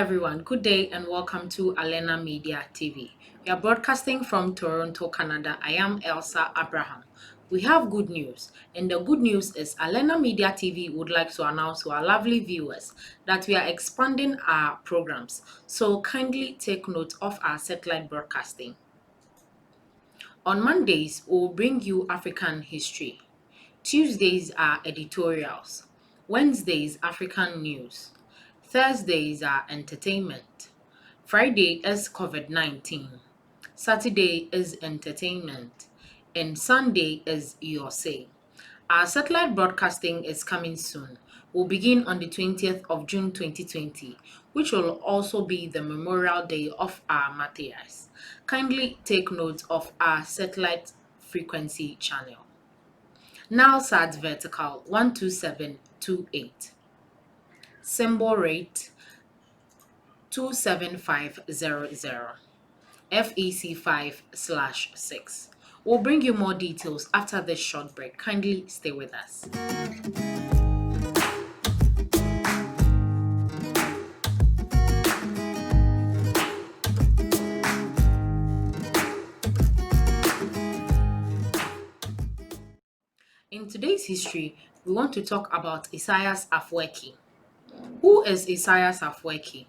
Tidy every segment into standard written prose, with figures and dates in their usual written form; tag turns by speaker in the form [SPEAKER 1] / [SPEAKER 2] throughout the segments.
[SPEAKER 1] everyone. Good day and welcome to Alena Media TV. We are broadcasting from Toronto, Canada. I am Elsa Abraham. We have good news, and the good news is Alena Media TV would like to announce to our lovely viewers that we are expanding our programs. So kindly take note of our satellite broadcasting. On Mondays, we'll bring you African history. Tuesdays are editorials. Wednesdays, African news. Thursdays are entertainment. Friday is COVID-19. Saturday is entertainment. And Sunday is your say. Our satellite broadcasting is coming soon. We'll begin on the 20th of June 2020, which will also be the Memorial Day of our Matthias. Kindly take note of our satellite frequency channel. Nilesat vertical 12728. Symbol rate 27500. FEC 5/6. We'll bring you more details after this short break. Kindly stay with us. In today's history, we want to talk about Isaias Afwerki. Who is Isaias Afwerki?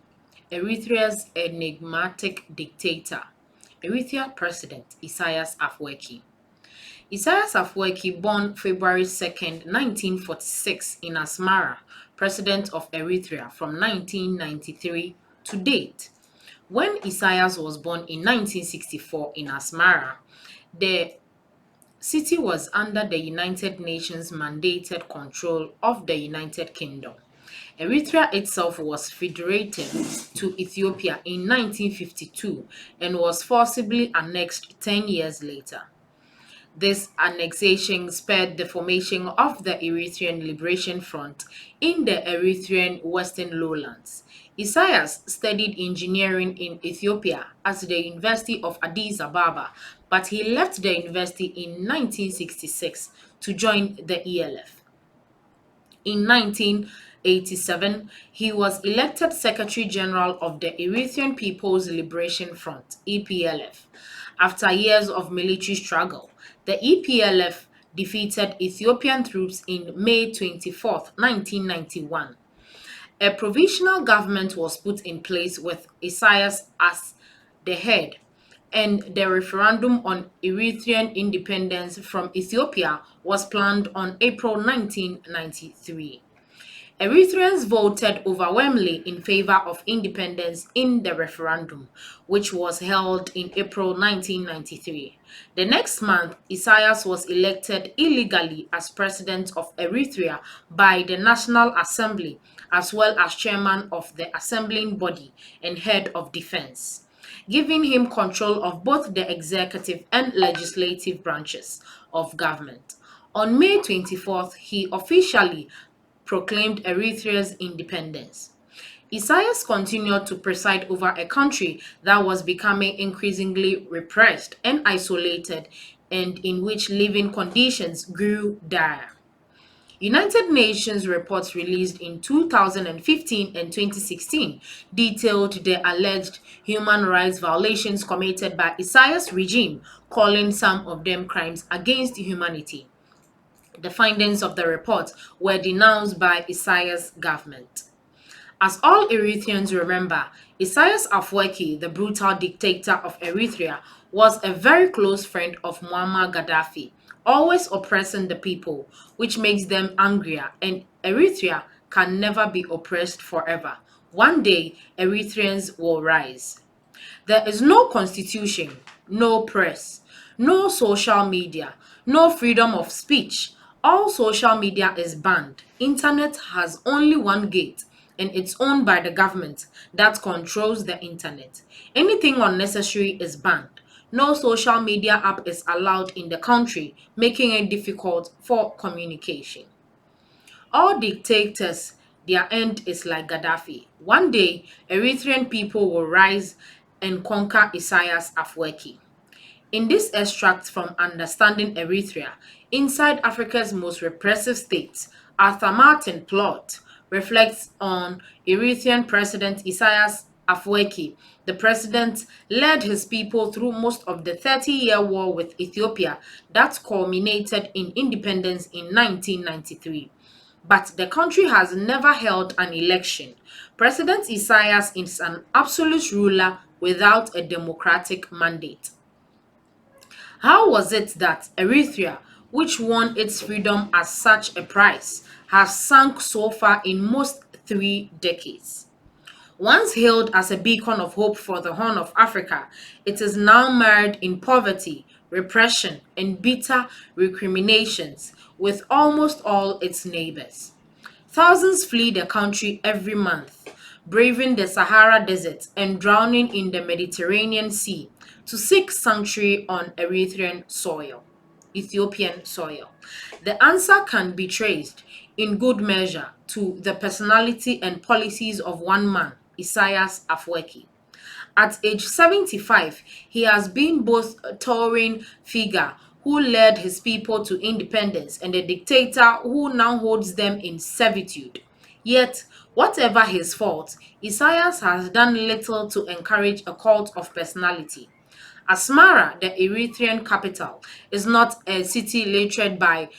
[SPEAKER 1] Eritrea's enigmatic dictator. Eritrea President Isaias Afwerki. Isaias Afwerki, born February 2nd, 1946 in Asmara, President of Eritrea from 1993 to date. When Isaias was born in 1964 in Asmara, the city was under the United Nations mandated control of the United Kingdom. Eritrea itself was federated to Ethiopia in 1952 and was forcibly annexed 10 years later. This annexation spurred the formation of the Eritrean Liberation Front in the Eritrean Western Lowlands. Isaias studied engineering in Ethiopia at the University of Addis Ababa, but he left the university in 1966 to join the ELF. In 1987, he was elected Secretary General of the Eritrean People's Liberation Front, EPLF. After years of military struggle, the EPLF defeated Ethiopian troops in May 24, 1991. A provisional government was put in place with Isaias as the head, and the referendum on Eritrean independence from Ethiopia was planned on April 1993. Eritreans voted overwhelmingly in favor of independence in the referendum, which was held in April 1993. The next month, Isaias was elected illegally as president of Eritrea by the National Assembly, as well as chairman of the assembling body and head of defense, giving him control of both the executive and legislative branches of government. On May 24th, he officially proclaimed Eritrea's independence. Isaias continued to preside over a country that was becoming increasingly repressed and isolated, and in which living conditions grew dire. United Nations reports released in 2015 and 2016 detailed the alleged human rights violations committed by Isaias' regime, calling some of them crimes against humanity. The findings of the report were denounced by Isaias' government. As all Eritreans remember, Isaias Afwerki, the brutal dictator of Eritrea, was a very close friend of Muammar Gaddafi, always oppressing the people, which makes them angrier, and Eritrea can never be oppressed forever. One day, Eritreans will rise. There is no constitution, no press, no social media, no freedom of speech. All social media is banned. Internet has only one gate, and it's owned by the government that controls the internet. Anything unnecessary is banned. No social media app is allowed in the country, making it difficult for communication. All dictators, their end is like Gaddafi. One day, Eritrean people will rise and conquer Isaias Afwerki. In this extract from Understanding Eritrea, Inside Africa's Most Repressive States, Arthur Martin plot reflects on Eritrean President Isaias Afwerki. The president led his people through most of the 30-year war with Ethiopia that culminated in independence in 1993. But the country has never held an election. President Isaias is an absolute ruler without a democratic mandate. How was it that Eritrea, which won its freedom at such a price, has sunk so far in most 3 decades? Once hailed as a beacon of hope for the Horn of Africa, it is now mired in poverty, repression, and bitter recriminations with almost all its neighbors. Thousands flee the country every month, braving the Sahara Desert and drowning in the Mediterranean Sea to seek sanctuary on Ethiopian soil. The answer can be traced, in good measure, to the personality and policies of one man, Isaias Afwerki. At age 75, he has been both a towering figure who led his people to independence and a dictator who now holds them in servitude. Yet, whatever his fault, Isaias has done little to encourage a cult of personality. Asmara, the Eritrean capital, is not a city littered by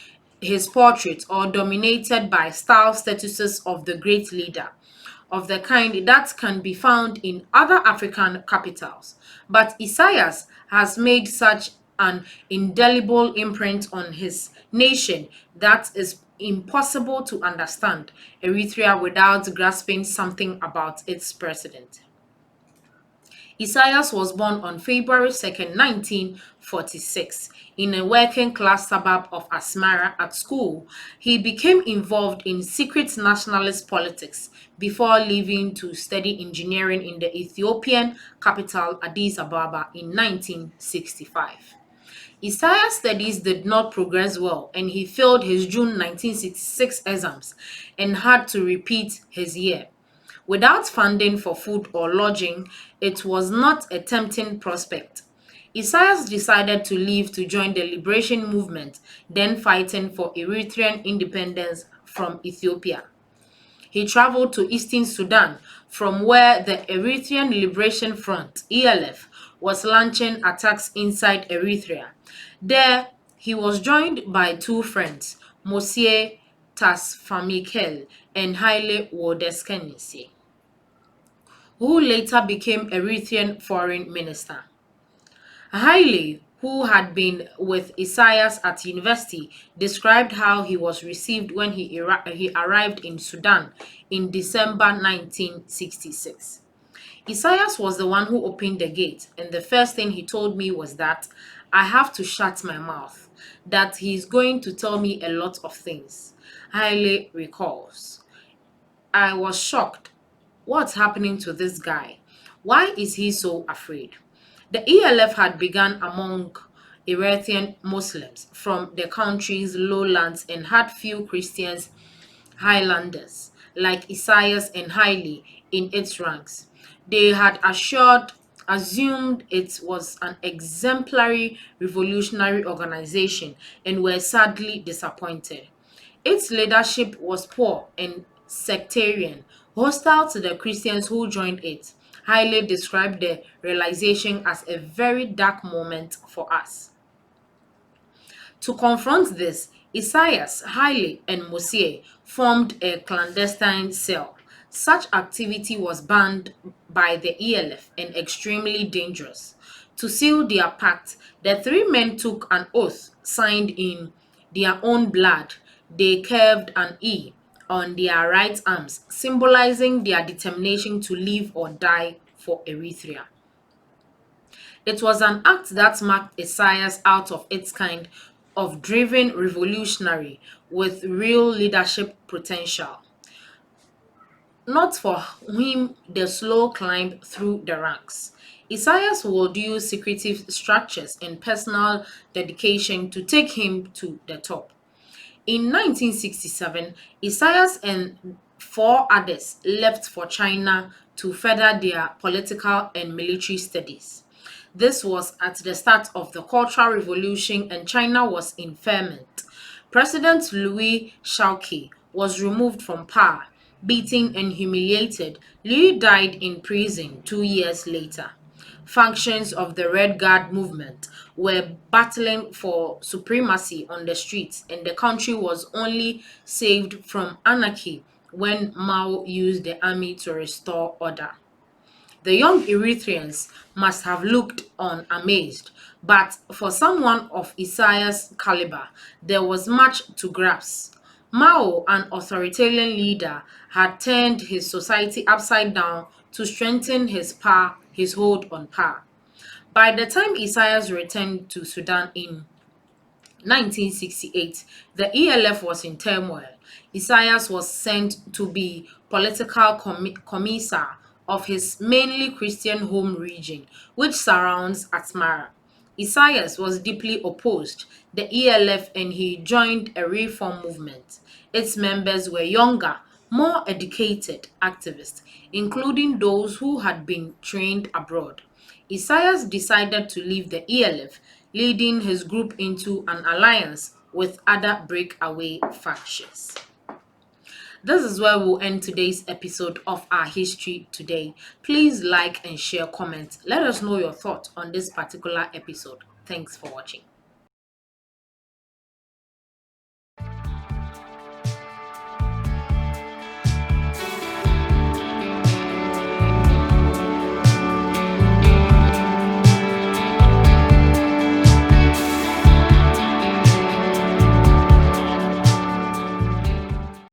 [SPEAKER 1] his portrait or dominated by style statuses of the great leader, of the kind that can be found in other African capitals. But Isaias has made such an indelible imprint on his nation that is impossible to understand Eritrea without grasping something about its president. Isaias was born on February 2nd, 1946, in a working-class suburb of Asmara. At school, he became involved in secret nationalist politics before leaving to study engineering in the Ethiopian capital Addis Ababa in 1965. Isaiah's studies did not progress well and he failed his June 1966 exams and had to repeat his year. Without funding for food or lodging, it was not a tempting prospect. Isaias decided to leave to join the liberation movement, then fighting for Eritrean independence from Ethiopia. He traveled to eastern Sudan, from where the Eritrean Liberation Front (ELF) was launching attacks inside Eritrea. There, he was joined by two friends, Mosie Tasfamikel and Haile Wodeskenese, who later became Eritrean foreign minister. Haile, who had been with Isaias at university, described how he was received when he arrived in Sudan in December 1966. Isaias was the one who opened the gate, and the first thing he told me was that I have to shut my mouth, that he's going to tell me a lot of things. Haile recalls. I was shocked. What's happening to this guy? Why is he so afraid? The ELF had begun among Eritrean Muslims from the country's lowlands and had few Christians, highlanders, like Isaias and Haile in its ranks. They had assumed it was an exemplary revolutionary organization and were sadly disappointed. Its leadership was poor and sectarian, hostile to the Christians who joined it. Haile described the realization as a very dark moment for us. To confront this, Isaias, Haile, and Mosie formed a clandestine cell. Such activity was banned by the ELF and extremely dangerous. To seal their pact, the three men took an oath signed in their own blood. They carved an E on their right arms, symbolizing their determination to live or die for Eritrea. It was an act that marked a science out of its kind of driven revolutionary with real leadership potential, not for him the slow climb through the ranks. Isaias would use secretive structures and personal dedication to take him to the top. In 1967, Isaias and four others left for China to further their political and military studies. This was at the start of the Cultural Revolution and China was in ferment. President Louis Chauqui was removed from power. Beaten and humiliated, Liu died in prison 2 years later. Factions of the Red Guard movement were battling for supremacy on the streets, and the country was only saved from anarchy when Mao used the army to restore order. The young Eritreans must have looked on amazed, but for someone of Isaiah's caliber, there was much to grasp. Mao, an authoritarian leader, had turned his society upside down to strengthen his hold on power. By the time Isaiah returned to Sudan in 1968, the ELF was in turmoil. Isaias was sent to be political commissar of his mainly Christian home region, which surrounds Asmara. Isaias was deeply opposed the ELF and he joined a reform movement. Its members were younger, more educated activists, including those who had been trained abroad. Isaias decided to leave the ELF, leading his group into an alliance with other breakaway factions. This is where we'll end today's episode of our history today. Please like and share, comment. Let us know your thoughts on this particular episode. Thanks for watching.